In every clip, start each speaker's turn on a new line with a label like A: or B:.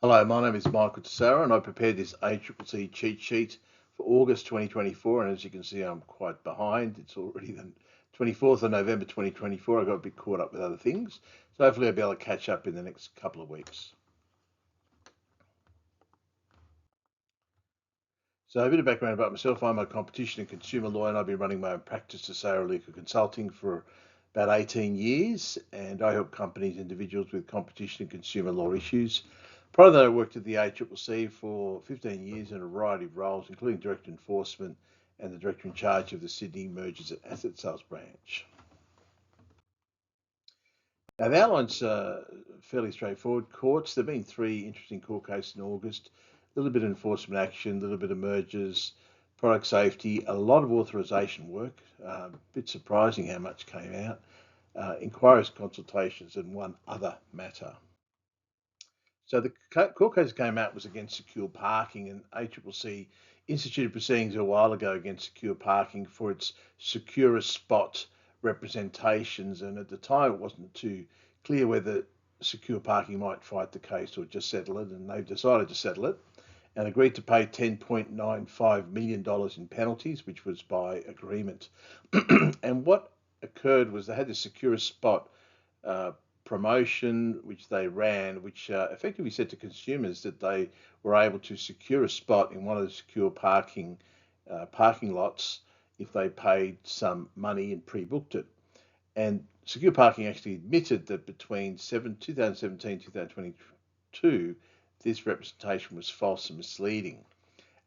A: Hello, my name is Michael Tessaro and I prepared this ACCC cheat sheet for August 2024, and as you can see I'm quite behind. It's already the 24th of November 2024. I got a bit caught up with other things, so hopefully I'll be able to catch up in the next couple of weeks. So a bit of background about myself. I'm a competition and consumer lawyer and I've been running my own practice, Tessaro Legal Consulting, for about 18 years, and I help companies and individuals with competition and consumer law issues. Prior to that, I worked at the ACCC for 15 years in a variety of roles, including direct enforcement and the director in charge of the Sydney Mergers and Asset Sales branch. Now, the outline's fairly straightforward. Courts, there have been three interesting court cases in August. A little bit of enforcement action, a little bit of mergers, product safety, a lot of authorisation work. A bit surprising how much came out. Inquiries, consultations, and one other matter. So the court case that came out was against secure parking, and ACCC instituted proceedings a while ago against secure parking for its securest spot representations. And at the time, it wasn't too clear whether secure parking might fight the case or just settle it. And they've decided to settle it and agreed to pay $10.95 million in penalties, which was by agreement. And what occurred was they had the securest spot uh, promotion which they ran, which effectively said to consumers that they were able to secure a spot in one of the secure parking lots if they paid some money and pre-booked it. And Secure Parking actually admitted that between 2017 and 2022, this representation was false and misleading.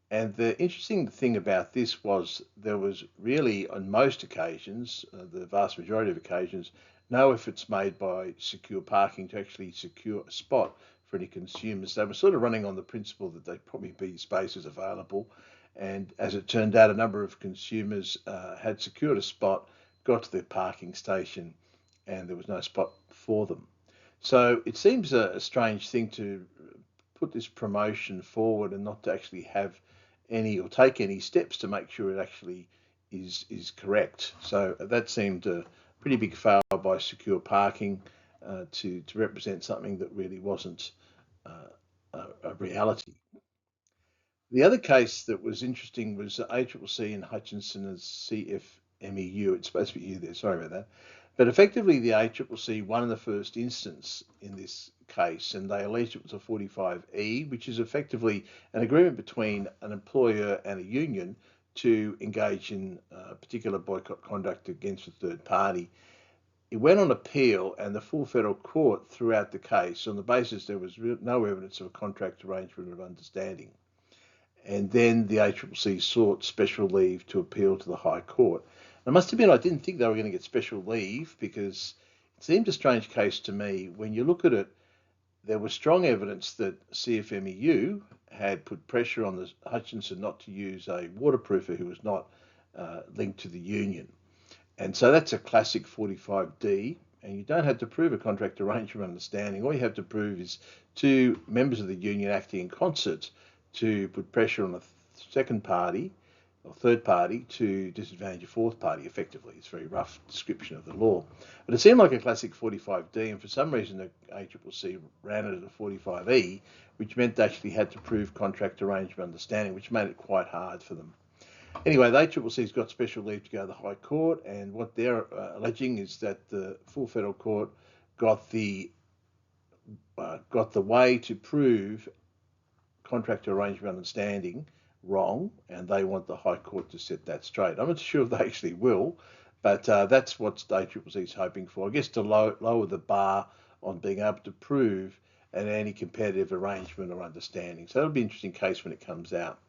A: And the interesting thing about this was there was really, on most occasions, the vast majority of occasions, no efforts made by Secure Parking to actually secure a spot for any consumers. They were sort of running on the principle that there'd probably be spaces available. And as it turned out, a number of consumers had secured a spot, got to the parking station, and there was no spot for them. So it seems a strange thing to put this promotion forward and not to actually have any or take any steps to make sure it actually is correct. So that seemed a pretty big fail by Secure Parking to represent something that really wasn't a reality. The other case that was interesting was ACCC and Hutchinson as CFMEU. It's supposed to be you there, sorry about that. But effectively, the ACCC won in the first instance in this case, and they alleged it was a 45E, which is effectively an agreement between an employer and a union to engage in particular boycott conduct against a third party. It went on appeal, and the full federal court threw out the case on the basis there was no evidence of a contract arrangement of understanding. And then the ACCC sought special leave to appeal to the High Court. I must admit, I didn't think they were going to get special leave because it seemed a strange case to me. When you look at it, there was strong evidence that CFMEU had put pressure on the Hutchinson not to use a waterproofer who was not linked to the union. And so that's a classic 45D, and you don't have to prove a contract arrangement understanding. All you have to prove is two members of the union acting in concert to put pressure on a second party or third party to disadvantage a fourth party effectively. It's a very rough description of the law. But it seemed like a classic 45D, and for some reason the ACCC ran it at a 45E, which meant they actually had to prove contract arrangement understanding, which made it quite hard for them. Anyway, the ACCC's got special leave to go to the High Court, and what they're alleging is that the full federal court got the way to prove contract arrangement understanding wrong, and they want the High Court to set that straight. I'm not sure if they actually will, but that's what the ACCC is hoping for. I guess to lower the bar on being able to prove an anti-competitive arrangement or understanding. So that'll be an interesting case when it comes out.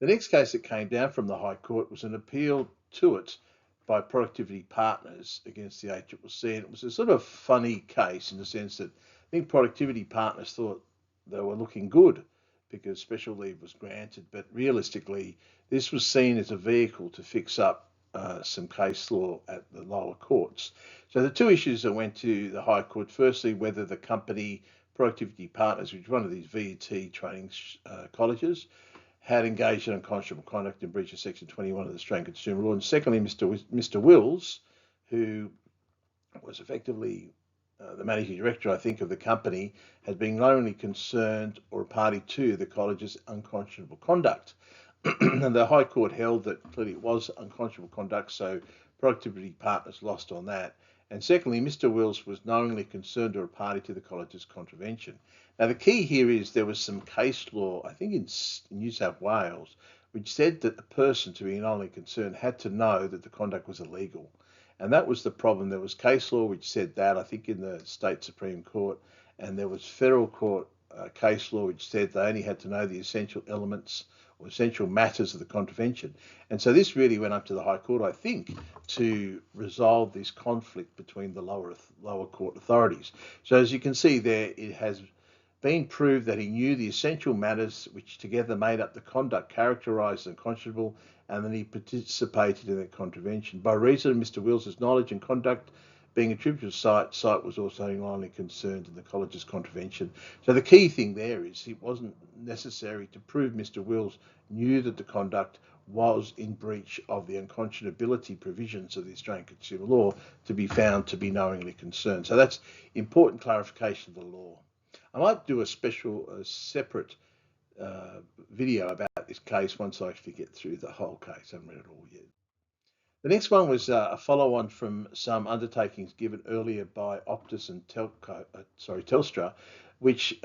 A: The next case that came down from the High Court was an appeal to it by Productivity Partners against the ACCC, and it was a sort of funny case in the sense that I think Productivity Partners thought they were looking good because special leave was granted, but realistically, this was seen as a vehicle to fix up some case law at the lower courts. So the two issues that went to the High Court, firstly, whether the company Productivity Partners, which is one of these VET training colleges, had engaged in unconscionable conduct in breach of Section 21 of the Australian Consumer Law. And secondly, Mr. Wills, who was effectively the managing director, I think, of the company had been knowingly concerned or a party to the college's unconscionable conduct. And the High Court held that clearly it was unconscionable conduct, so Productivity Partners lost on that. And secondly, Mr. Wills was knowingly concerned or a party to the college's contravention. Now, the key here is there was some case law, I think in New South Wales, which said that the person to be knowingly concerned had to know that the conduct was illegal. And that was the problem. There was case law which said that, I think in the state Supreme Court, and there was federal court case law which said they only had to know the essential elements or essential matters of the contravention. And so this really went up to the High Court, I think, to resolve this conflict between the lower court authorities. So as you can see there, it has been proved that he knew the essential matters which together made up the conduct characterised and unconscionable, and that he participated in that contravention. By reason of Mr. Wills's knowledge and conduct being attributed to site was also knowingly concerned in the college's contravention. So the key thing there is it wasn't necessary to prove Mr. Wills knew that the conduct was in breach of the unconscionability provisions of the Australian Consumer Law to be found to be knowingly concerned. So that's important clarification of the law. I might do a separate video about this case once I actually get through the whole case. I haven't read it all yet. The next one was a follow-on from some undertakings given earlier by Optus and Telstra, which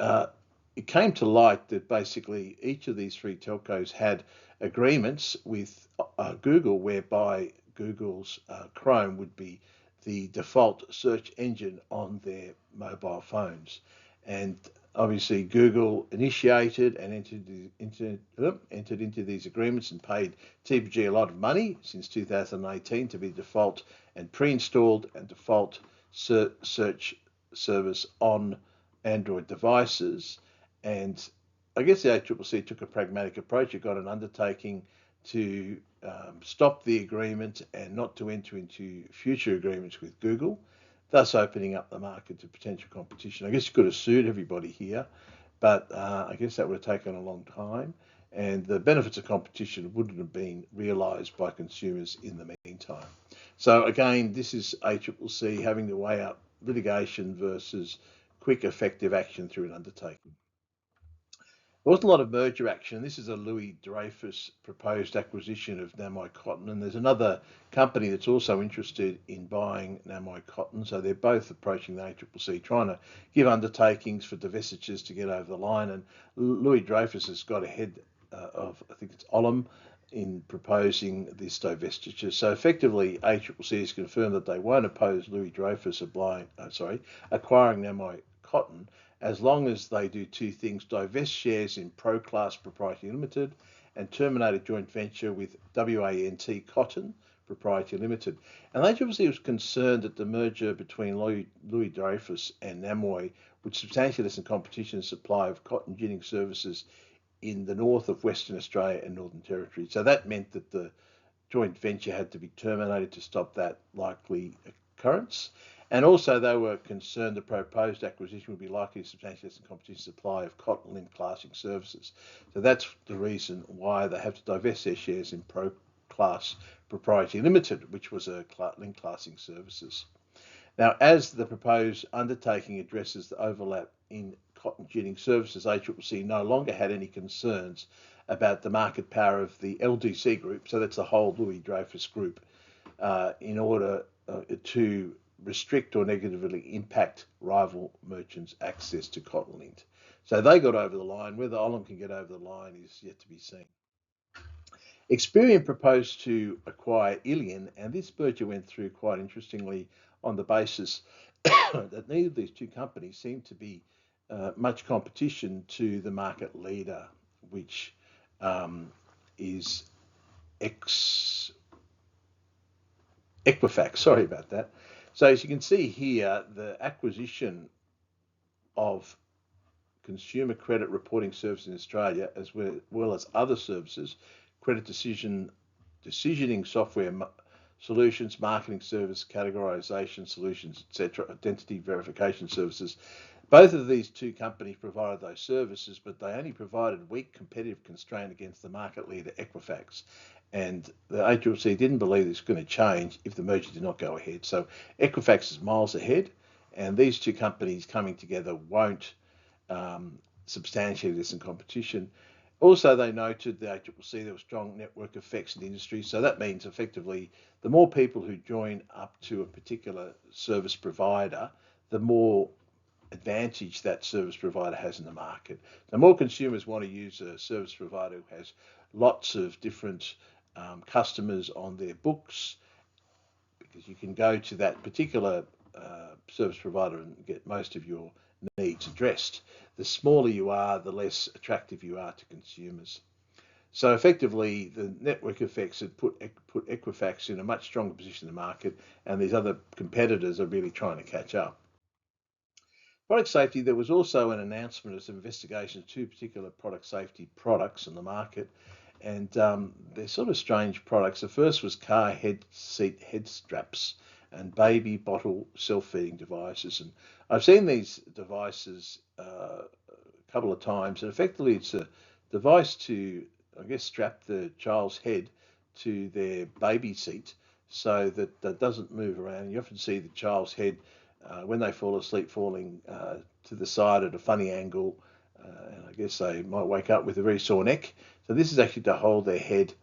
A: it came to light that basically each of these three telcos had agreements with Google, whereby Google's Chrome would be the default search engine on their mobile phones. And obviously Google initiated and entered into these agreements and paid TPG a lot of money since 2018 to be default and pre-installed and default search service on Android devices. And I guess the ACCC took a pragmatic approach. It got an undertaking to stop the agreement and not to enter into future agreements with Google, thus opening up the market to potential competition. I guess you could have sued everybody here, but I guess that would have taken a long time, and the benefits of competition wouldn't have been realised by consumers in the meantime. So again, this is ACCC having to weigh up litigation versus quick, effective action through an undertaking. There wasn't a lot of merger action. This is a Louis Dreyfus proposed acquisition of Namoi Cotton, and there's another company that's also interested in buying Namoi Cotton. So they're both approaching the ACCC, trying to give undertakings for divestitures to get over the line. And Louis Dreyfus has got ahead of, I think it's Olam, in proposing this divestiture. So effectively, ACCC has confirmed that they won't oppose Louis Dreyfus acquiring Namoi Cotton, as long as they do two things: divest shares in Proclass Proprietary Limited and terminate a joint venture with WANT Cotton Proprietary Limited. And they obviously was concerned that the merger between Louis Dreyfus and Namoi would substantially lessen competition and supply of cotton ginning services in the north of Western Australia and Northern Territory. So that meant that the joint venture had to be terminated to stop that likely occurrence. And also they were concerned the proposed acquisition would be likely to substantially lessen competition supply of cotton lint classing services. So that's the reason why they have to divest their shares in Proclass Proprietary Limited, which was a lint classing services. Now, as the proposed undertaking addresses the overlap in cotton ginning services, ACCC no longer had any concerns about the market power of the LDC group, so that's the whole Louis Dreyfus group, in order to restrict or negatively impact rival merchants' access to cotton lint. So they got over the line. Whether Olam can get over the line is yet to be seen. Experian proposed to acquire Ilion, and this merger went through quite interestingly on the basis that neither of these two companies seemed to be much competition to the market leader, which is Equifax. Sorry about that. So as you can see here, the acquisition of consumer credit reporting services in Australia, as well as other services, credit decisioning software solutions, marketing service, categorization solutions, etc., identity verification services. Both of these two companies provided those services, but they only provided weak competitive constraint against the market leader, Equifax. And the ACCC didn't believe this was going to change if the merger did not go ahead. So Equifax is miles ahead, and these two companies coming together won't substantially lessen competition. Also, they noted the ACCC there were strong network effects in the industry, so that means effectively the more people who join up to a particular service provider, the more advantage that service provider has in the market. The more consumers want to use a service provider who has lots of different customers on their books, because you can go to that particular service provider and get most of your needs addressed. The smaller you are, the less attractive you are to consumers. So effectively, the network effects had put Equifax in a much stronger position in the market, and these other competitors are really trying to catch up. Product safety, there was also an announcement of some investigations of two particular product safety products in the market, and they're sort of strange products. The first was car seat head straps and baby bottle self-feeding devices. And I've seen these devices a couple of times, and effectively it's a device to, I guess, strap the child's head to their baby seat so that that doesn't move around. You often see the child's head when they fall asleep falling to the side at a funny angle, and I guess they might wake up with a very sore neck. So this is actually to hold their head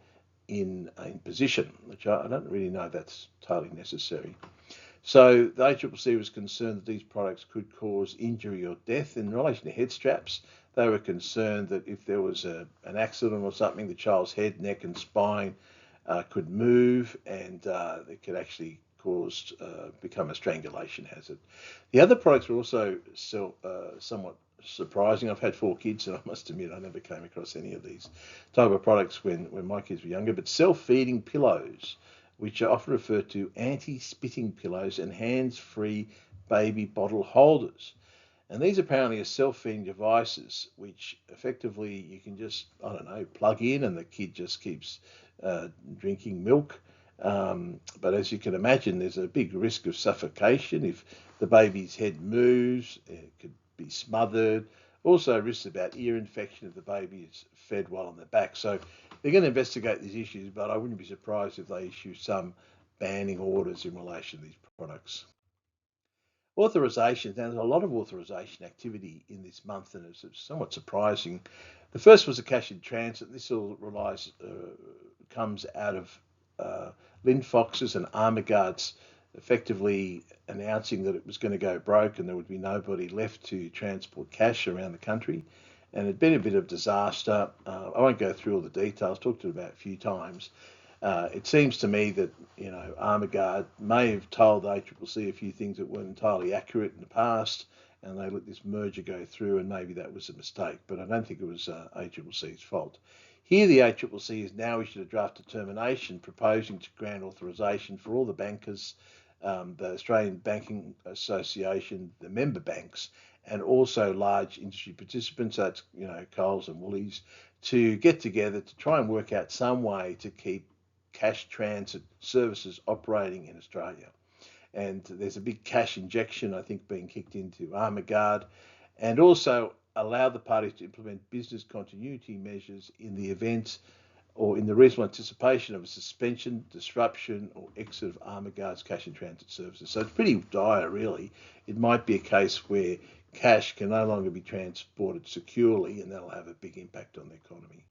A: in position, which I don't really know that's totally necessary. So the ACCC was concerned that these products could cause injury or death. In relation to head straps, they were concerned that if there was an accident or something, the child's head, neck and spine could move, and it could actually become a strangulation hazard. The other products were also somewhat surprising. I've had 4 kids, and I must admit I never came across any of these type of products when my kids were younger. But self-feeding pillows, which are often referred to anti-spitting pillows and hands-free baby bottle holders. And these apparently are self-feeding devices, which effectively you can just, I don't know, plug in and the kid just keeps drinking milk. But as you can imagine, there's a big risk of suffocation if the baby's head moves. It could be smothered. Also, risks about ear infection if the baby is fed while on their back. So they're going to investigate these issues, but I wouldn't be surprised if they issue some banning orders in relation to these products. Authorisations. Now, there's a lot of authorisation activity in this month, and it's somewhat surprising. The first was the cash in transit. This all comes out of Linfox's and Armaguard's effectively announcing that it was going to go broke and there would be nobody left to transport cash around the country. And it'd been a bit of disaster. I won't go through all the details, talked to it about a few times. It seems to me that, Armaguard may have told the ACCC a few things that weren't entirely accurate in the past, and they let this merger go through, and maybe that was a mistake, but I don't think it was ACCC's fault. Here, the ACCC has now issued a draft determination proposing to grant authorisation for all the bankers, the Australian Banking Association, the member banks, and also large industry participants, that's Coles and Woolies, to get together to try and work out some way to keep cash transit services operating in Australia. And there's a big cash injection, I think, being kicked into Armaguard, and also allow the parties to implement business continuity measures in the event or in the reasonable anticipation of a suspension, disruption, or exit of Armaguard's cash and transit services. So it's pretty dire, really. It might be a case where cash can no longer be transported securely, and that'll have a big impact on the economy.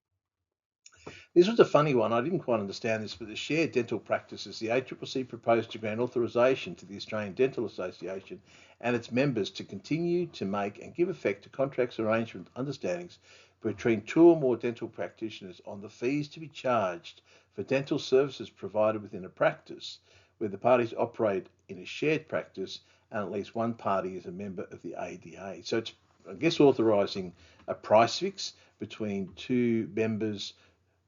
A: This was a funny one. I didn't quite understand this, but the shared dental practices, the ACCC proposed to grant authorisation to the Australian Dental Association and its members to continue to make and give effect to contracts, arrangement, understandings between 2 or more dental practitioners on the fees to be charged for dental services provided within a practice where the parties operate in a shared practice and at least one party is a member of the ADA. So it's, I guess, authorising a price fix between 2 members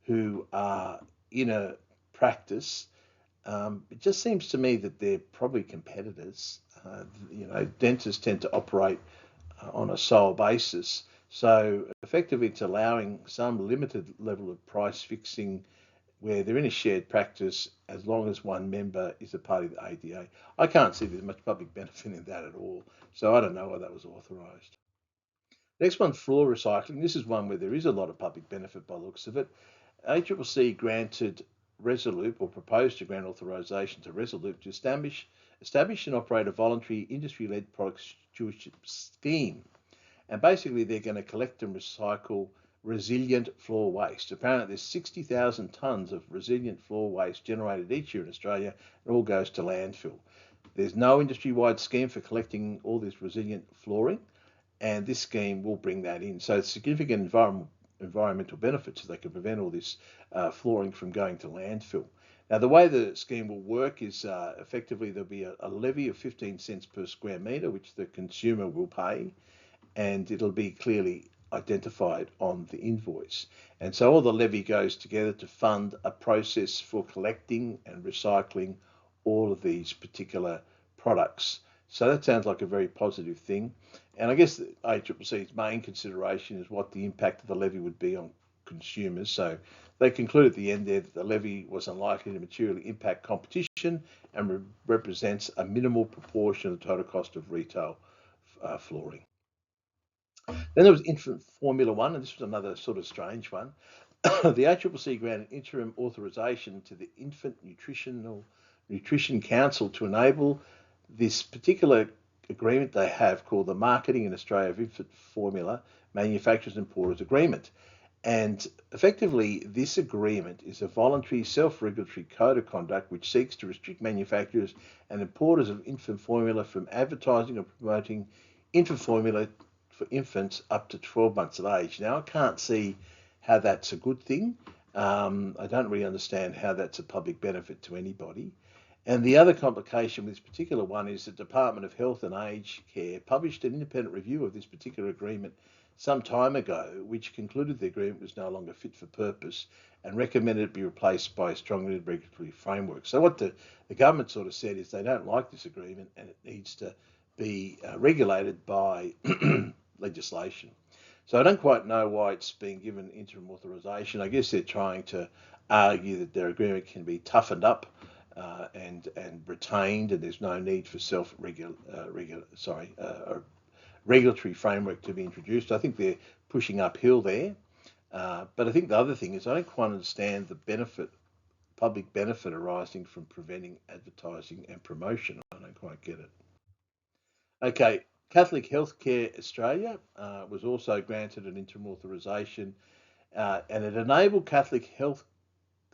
A: who are in a practice. It just seems to me that they're probably competitors. Dentists tend to operate on a sole basis. So effectively it's allowing some limited level of price fixing where they're in a shared practice as long as one member is a part of the ADA. I can't see there's much public benefit in that at all. So I don't know why that was authorised. Next one, floor recycling. This is one where there is a lot of public benefit by the looks of it. ACCC granted Resolute, or proposed to grant authorisation to Resolute to establish establish and operate a voluntary industry-led product stewardship scheme. And basically, they're going to collect and recycle resilient floor waste. Apparently, there's 60,000 tonnes of resilient floor waste generated each year in Australia. It all goes to landfill. There's no industry-wide scheme for collecting all this resilient flooring, and this scheme will bring that in. So it's significant environmental benefits so they can prevent all this flooring from going to landfill. Now, the way the scheme will work is effectively there'll be a levy of 15 cents per square metre, which the consumer will pay, and it'll be clearly identified on the invoice. And so all the levy goes together to fund a process for collecting and recycling all of these particular products. So that sounds like a very positive thing. And I guess the ACCC's main consideration is what the impact of the levy would be on consumers. So they conclude at the end there that the levy was unlikely to materially impact competition and represents a minimal proportion of the total cost of retail flooring. Then there was infant Formula One, and this was another sort of strange one. The ACCC granted interim authorisation to the Infant Nutrition Council to enable this particular agreement they have called the Marketing in Australia of Infant Formula Manufacturers and Importers Agreement. And effectively, this agreement is a voluntary self-regulatory code of conduct which seeks to restrict manufacturers and importers of infant formula from advertising or promoting infant formula for infants up to 12 months of age. Now, I can't see how that's a good thing. I don't really understand how that's a public benefit to anybody. And the other complication with this particular one is the Department of Health and Aged Care published an independent review of this particular agreement some time ago, which concluded the agreement was no longer fit for purpose and recommended it be replaced by a stronger regulatory framework. So what the government sort of said is they don't like this agreement and it needs to be regulated by legislation. So I don't quite know why it's being given interim authorisation. I guess they're trying to argue that their agreement can be toughened up and retained, and there's no need for regulatory framework to be introduced. I think they're pushing uphill there. But I think the other thing is I don't quite understand the public benefit arising from preventing advertising and promotion. I don't quite get it. Okay, Catholic Healthcare Australia was also granted an interim authorisation, and it enabled Catholic health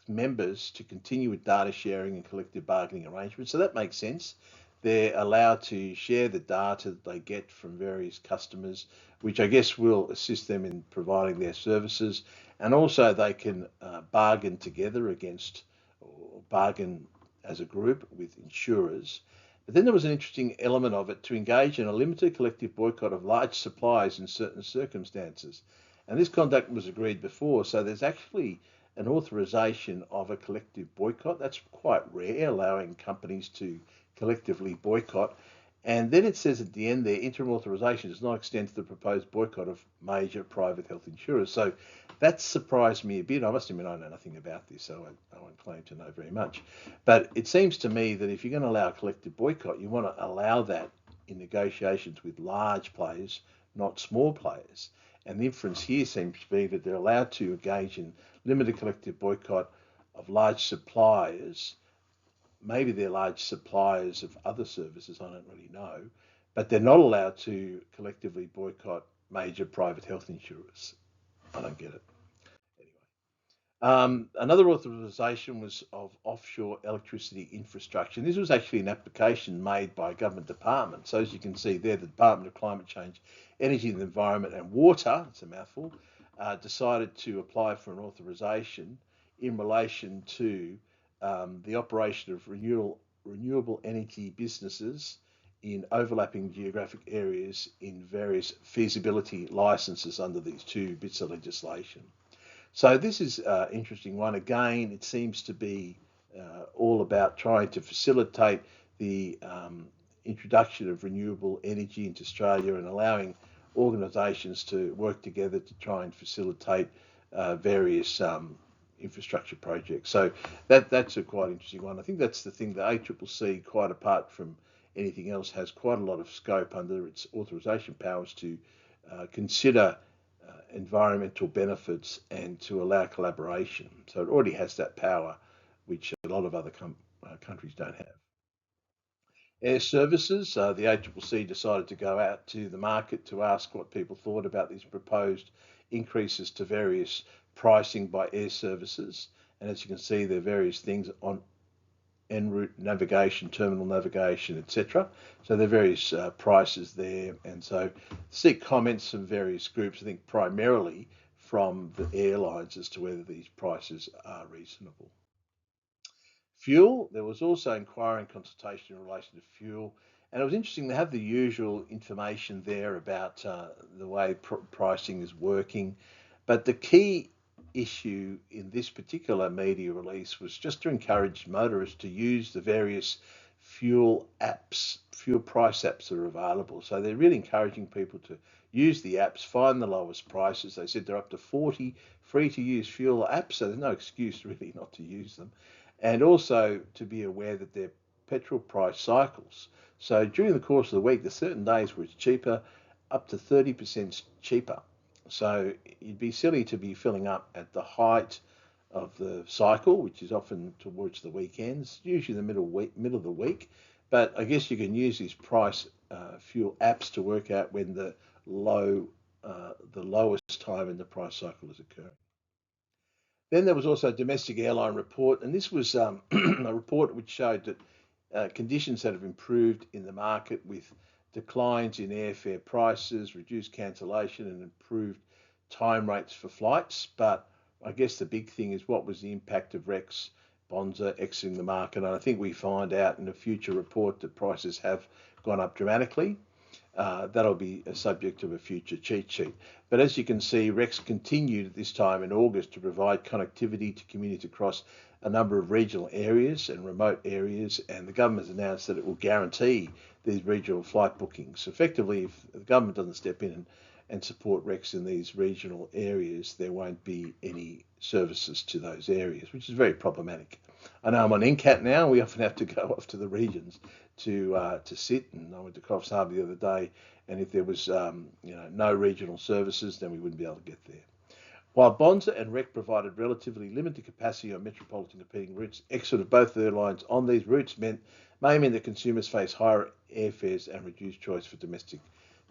A: members to continue with data sharing and collective bargaining arrangements. So that makes sense. They're allowed to share the data that they get from various customers, which I guess will assist them in providing their services. And also they can bargain together against or bargain as a group with insurers. But then there was an interesting element of it to engage in a limited collective boycott of large suppliers in certain circumstances. And this conduct was agreed before, so there's actually an authorisation of a collective boycott. That's quite rare, allowing companies to collectively boycott. And then it says at the end there, interim authorisation does not extend to the proposed boycott of major private health insurers. So that surprised me a bit. I must admit I know nothing about this, so I won't claim to know very much. But it seems to me that if you're going to allow a collective boycott, you want to allow that in negotiations with large players, not small players. And the inference here seems to be that they're allowed to engage in limited collective boycott of large suppliers. Maybe they're large suppliers of other services, I don't really know, but they're not allowed to collectively boycott major private health insurers. I don't get it. Anyway, another authorisation was of offshore electricity infrastructure. And this was actually an application made by a government department. So as you can see there, the Department of Climate Change, Energy and the Environment and Water, it's a mouthful, decided to apply for an authorisation in relation to the operation of renewable energy businesses in overlapping geographic areas in various feasibility licenses under these two bits of legislation. So this is an interesting one. Again, it seems to be all about trying to facilitate the introduction of renewable energy into Australia and allowing organisations to work together to try and facilitate various infrastructure projects. So that's a quite interesting one. I think that's the thing. The ACCC, quite apart from anything else, has quite a lot of scope under its authorisation powers to consider environmental benefits and to allow collaboration. So it already has that power, which a lot of other countries don't have. Air services, the ACCC decided to go out to the market to ask what people thought about these proposed increases to various pricing by air services. And as you can see, there are various things on en route navigation, terminal navigation, etc. So there are various prices there. And so seek comments from various groups, I think primarily from the airlines as to whether these prices are reasonable. Fuel, there was also inquiry and consultation in relation to fuel. And it was interesting, they have the usual information there about the way pricing is working. But the key issue in this particular media release was just to encourage motorists to use the various fuel apps, fuel price apps that are available. So they're really encouraging people to use the apps, find the lowest prices. They said they're up to 40 free to use fuel apps, so there's no excuse really not to use them. And also to be aware that they're petrol price cycles. So during the course of the week, there's certain days where it's cheaper, up to 30% cheaper. So you'd be silly to be filling up at the height of the cycle, which is often towards the weekends, usually the middle of the week. But I guess you can use these price fuel apps to work out when the lowest time in the price cycle is occurring. Then there was also a domestic airline report, and this was a report which showed that conditions that have improved in the market with declines in airfare prices, reduced cancellation, and improved time rates for flights. But I guess the big thing is what was the impact of Rex Bonza exiting the market? And I think we find out in a future report that prices have gone up dramatically. That'll be a subject of a future cheat sheet. But as you can see, Rex continued at this time in August to provide connectivity to communities across a number of regional areas and remote areas, and the government has announced that it will guarantee these regional flight bookings. Effectively, if the government doesn't step in and support Rex in these regional areas, there won't be any services to those areas, which is very problematic. I know I'm on NCAT now. We often have to go off to the regions to sit. And I went to Coffs Harbour the other day, and if there was no regional services, then we wouldn't be able to get there. While Bonza and Rec provided relatively limited capacity on metropolitan competing routes, exit of both airlines on these routes may mean that consumers face higher airfares and reduced choice for domestic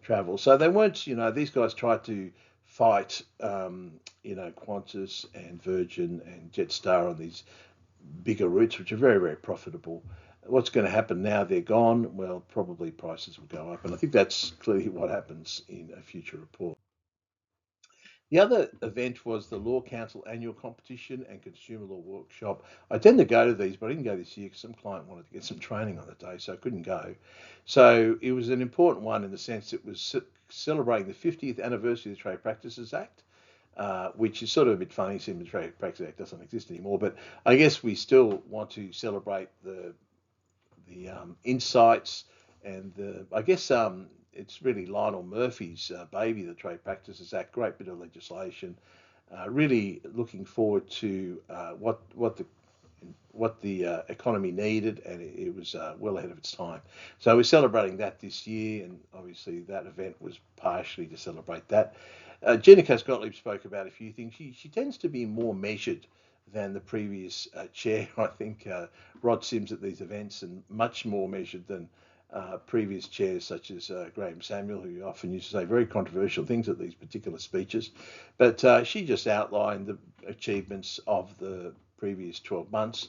A: travel. So they weren't, these guys tried to fight, Qantas and Virgin and Jetstar on these bigger routes, which are very, very profitable. What's going to happen now they're gone? Well, probably prices will go up. And I think that's clearly what happens in a future report. The other event was the Law Council annual competition and consumer law workshop. I tend to go to these, but I didn't go this year because some client wanted to get some training on the day, so I couldn't go. So it was an important one in the sense it was celebrating the 50th anniversary of the Trade Practices Act, which is sort of a bit funny since the Trade Practices Act doesn't exist anymore. But I guess we still want to celebrate the insights and I guess it's really Lionel Murphy's baby, the Trade Practices Act. Great bit of legislation. Really looking forward to what the economy needed, and it was well ahead of its time. So we're celebrating that this year, and obviously that event was partially to celebrate that. Gina Gottlieb spoke about a few things. She tends to be more measured than the previous chair, I think, Rod Sims at these events, and much more measured than previous chairs such as Graham Samuel, who often used to say very controversial things at these particular speeches. But she just outlined the achievements of the previous 12 months.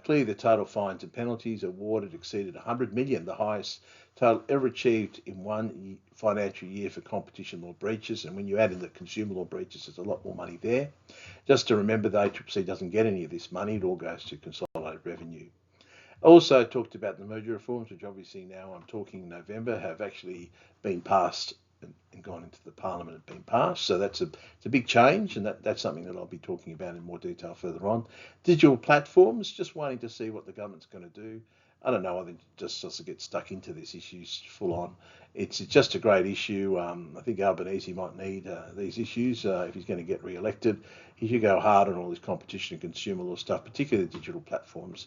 A: Clearly, the total fines and penalties awarded exceeded 100 million, the highest total ever achieved in one financial year for competition law breaches. And when you add in the consumer law breaches, there's a lot more money there. Just to remember, the ACCC doesn't get any of this money. It all goes to consolidated revenue. Also talked about the merger reforms, which obviously now I'm talking in November, have actually been passed and gone into the Parliament and been passed. So it's a big change, and that's something that I'll be talking about in more detail further on. Digital platforms, just waiting to see what the government's going to do. I don't know, I think just to get stuck into this issue full on. It's just a great issue. I think Albanese might need these issues if he's going to get re-elected. He should go hard on all this competition and consumer law stuff, particularly the digital platforms.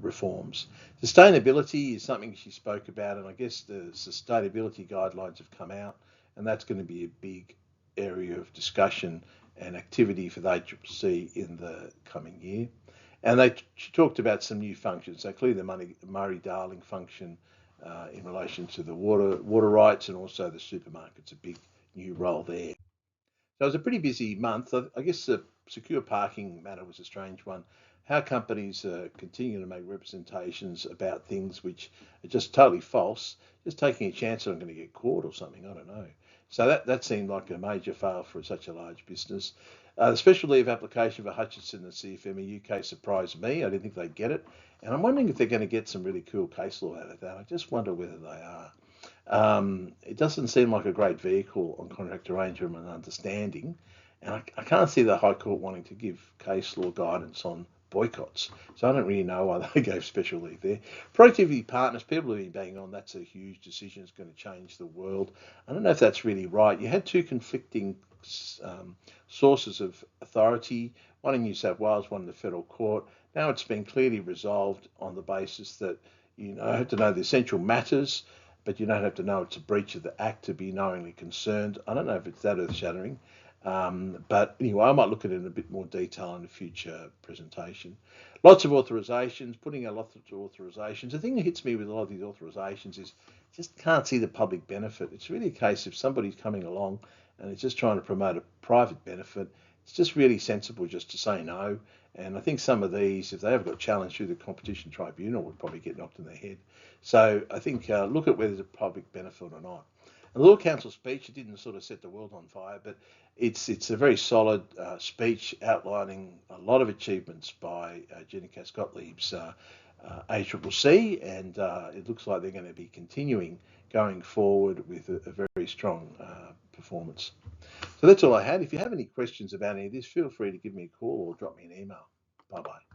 A: Reforms. Sustainability is something she spoke about, and I guess the sustainability guidelines have come out, and that's going to be a big area of discussion and activity for the ACCC in the coming year. And she talked about some new functions. So clearly the Murray-Darling function in relation to the water rights, and also the supermarket's a big new role there. So it was a pretty busy month. I guess the secure parking matter was a strange one. How companies continue to make representations about things which are just totally false, just taking a chance that I'm going to get caught or something. I don't know. So that seemed like a major fail for such a large business. The special leave application for Hutchinson and CFM UK surprised me. I didn't think they'd get it. And I'm wondering if they're going to get some really cool case law out of that. I just wonder whether they are. It doesn't seem like a great vehicle on contract arrangement and understanding, and I can't see the High Court wanting to give case law guidance on boycotts. So I don't really know why they gave special leave there. Productivity partners, people have been banging on, that's a huge decision, it's going to change the world. I don't know if that's really right. You had two conflicting sources of authority, one in New South Wales, one in the federal court. Now it's been clearly resolved on the basis that have to know the essential matters, but you don't have to know it's a breach of the Act to be knowingly concerned. I don't know if it's that earth-shattering, but anyway, I might look at it in a bit more detail in a future presentation. Lots of authorisations, putting out lots of authorisations. The thing that hits me with a lot of these authorisations is just can't see the public benefit. It's really a case if somebody's coming along and it's just trying to promote a private benefit, it's just really sensible just to say no. And I think some of these, if they ever got challenged through the competition tribunal, would probably get knocked in the head. So I think look at whether there's a public benefit or not. And the Law Council speech, it didn't sort of set the world on fire, but it's a very solid speech outlining a lot of achievements by Jenny Cass-Gottlieb's ACCC, and it looks like they're going to be continuing going forward with a very strong performance. So that's all I had. If you have any questions about any of this, feel free to give me a call or drop me an email. Bye-bye.